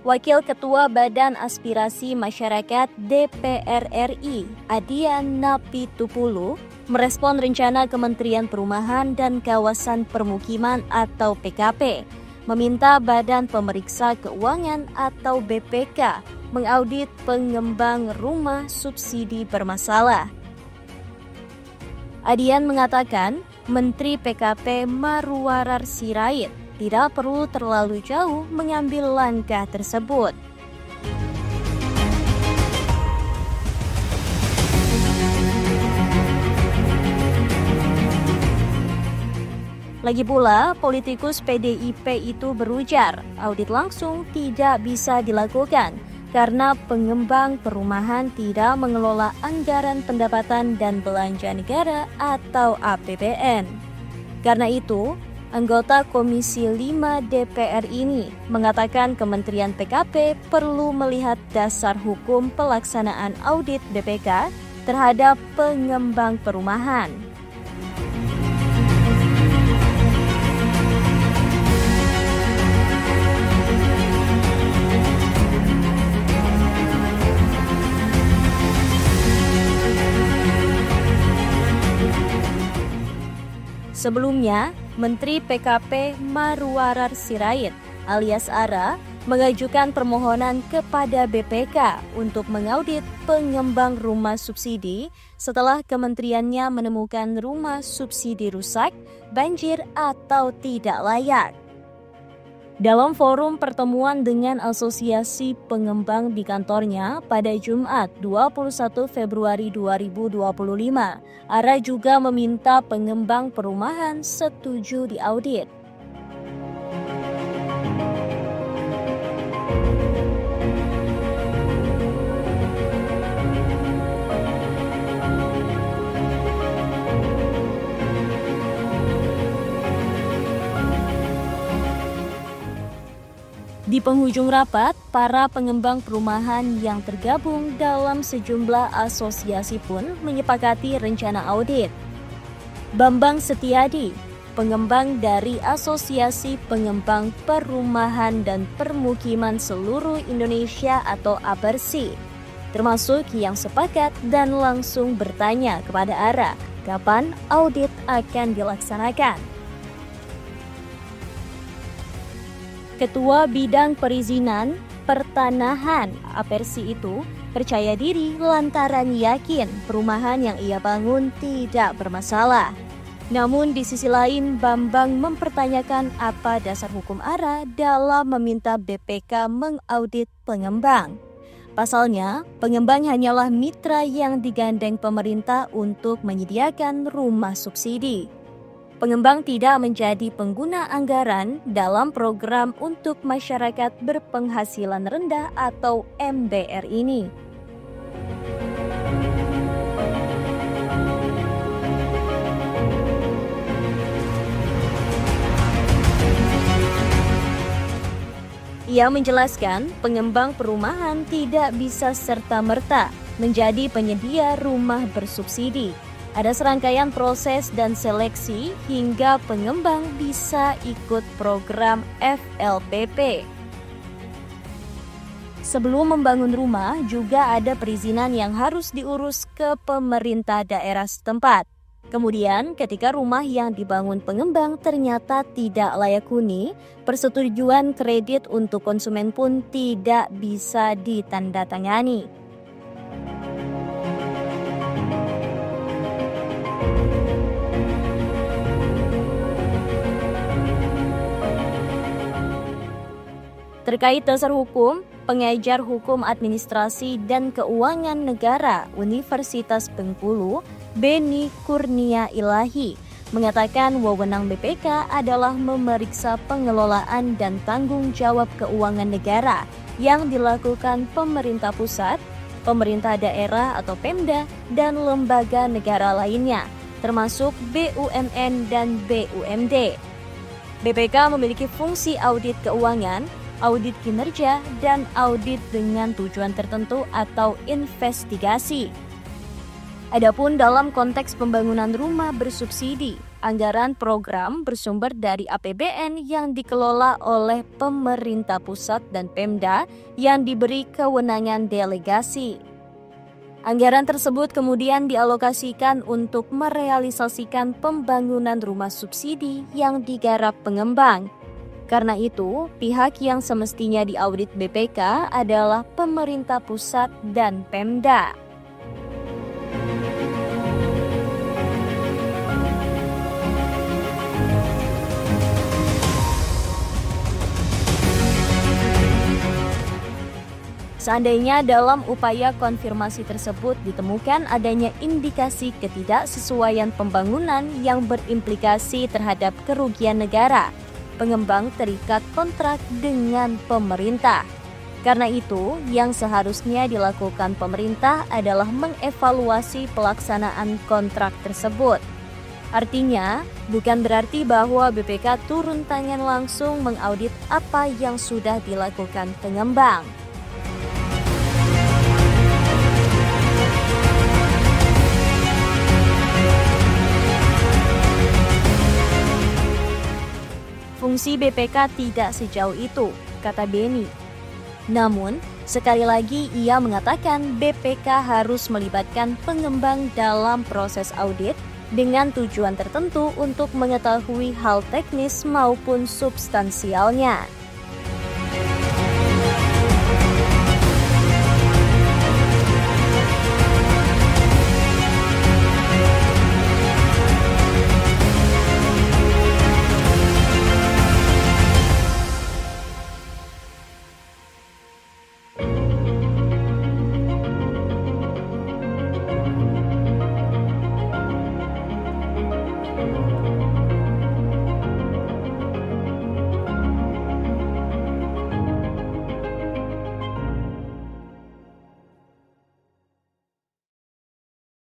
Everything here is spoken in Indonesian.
Wakil Ketua Badan Aspirasi Masyarakat DPR RI, Adian Napitupulu, merespon rencana Kementerian Perumahan dan Kawasan Permukiman atau PKP, meminta Badan Pemeriksa Keuangan atau BPK mengaudit pengembang rumah subsidi bermasalah. Adian mengatakan, Menteri PKP Marwarar Sirait tidak perlu terlalu jauh mengambil langkah tersebut. Lagi pula, politikus PDIP itu berujar, audit langsung tidak bisa dilakukan karena pengembang perumahan tidak mengelola anggaran pendapatan dan belanja negara atau APBN. Karena itu, anggota Komisi 5 DPR ini mengatakan Kementerian PKP perlu melihat dasar hukum pelaksanaan audit BPK terhadap pengembang perumahan. Sebelumnya, Menteri PKP Marwarar Sirait alias ARA mengajukan permohonan kepada BPK untuk mengaudit pengembang rumah subsidi setelah kementeriannya menemukan rumah subsidi rusak, banjir, atau tidak layak. Dalam forum pertemuan dengan Asosiasi Pengembang di kantornya pada Jumat 21 Februari 2025, ARA juga meminta pengembang perumahan setuju diaudit. Di penghujung rapat, para pengembang perumahan yang tergabung dalam sejumlah asosiasi pun menyepakati rencana audit. Bambang Setiadi, pengembang dari Asosiasi Pengembang Perumahan dan Permukiman Seluruh Indonesia atau APERSI, termasuk yang sepakat dan langsung bertanya kepada ARA kapan audit akan dilaksanakan. Ketua Bidang Perizinan Pertanahan APERSI itu percaya diri lantaran yakin perumahan yang ia bangun tidak bermasalah. Namun di sisi lain, Bambang mempertanyakan apa dasar hukum ARA dalam meminta BPK mengaudit pengembang. Pasalnya, pengembang hanyalah mitra yang digandeng pemerintah untuk menyediakan rumah subsidi. Pengembang tidak menjadi pengguna anggaran dalam program untuk masyarakat berpenghasilan rendah atau MBR ini. Ia menjelaskan pengembang perumahan tidak bisa serta-merta menjadi penyedia rumah bersubsidi. Ada serangkaian proses dan seleksi hingga pengembang bisa ikut program FLPP. Sebelum membangun rumah, juga ada perizinan yang harus diurus ke pemerintah daerah setempat. Kemudian, ketika rumah yang dibangun pengembang ternyata tidak layak huni, persetujuan kredit untuk konsumen pun tidak bisa ditandatangani. Terkait dasar hukum, pengajar Hukum Administrasi dan Keuangan Negara Universitas Bengkulu, Beni Kurnia Ilahi, mengatakan wewenang BPK adalah memeriksa pengelolaan dan tanggung jawab keuangan negara yang dilakukan pemerintah pusat, pemerintah daerah atau Pemda, dan lembaga negara lainnya, termasuk BUMN dan BUMD. BPK memiliki fungsi audit keuangan, audit kinerja, dan audit dengan tujuan tertentu atau investigasi. Adapun dalam konteks pembangunan rumah bersubsidi, Anggaran program bersumber dari APBN yang dikelola oleh pemerintah pusat dan Pemda yang diberi kewenangan delegasi. Anggaran tersebut kemudian dialokasikan untuk merealisasikan pembangunan rumah subsidi yang digarap pengembang. Karena itu, pihak yang semestinya diaudit BPK adalah pemerintah pusat dan Pemda. Seandainya dalam upaya konfirmasi tersebut ditemukan adanya indikasi ketidaksesuaian pembangunan yang berimplikasi terhadap kerugian negara, pengembang terikat kontrak dengan pemerintah. Karena itu, yang seharusnya dilakukan pemerintah adalah mengevaluasi pelaksanaan kontrak tersebut. Artinya, bukan berarti bahwa BPK turun tangan langsung mengaudit apa yang sudah dilakukan pengembang. Fungsi BPK tidak sejauh itu, kata Beni. Namun, sekali lagi ia mengatakan BPK harus melibatkan pengembang dalam proses audit dengan tujuan tertentu untuk mengetahui hal teknis maupun substansialnya.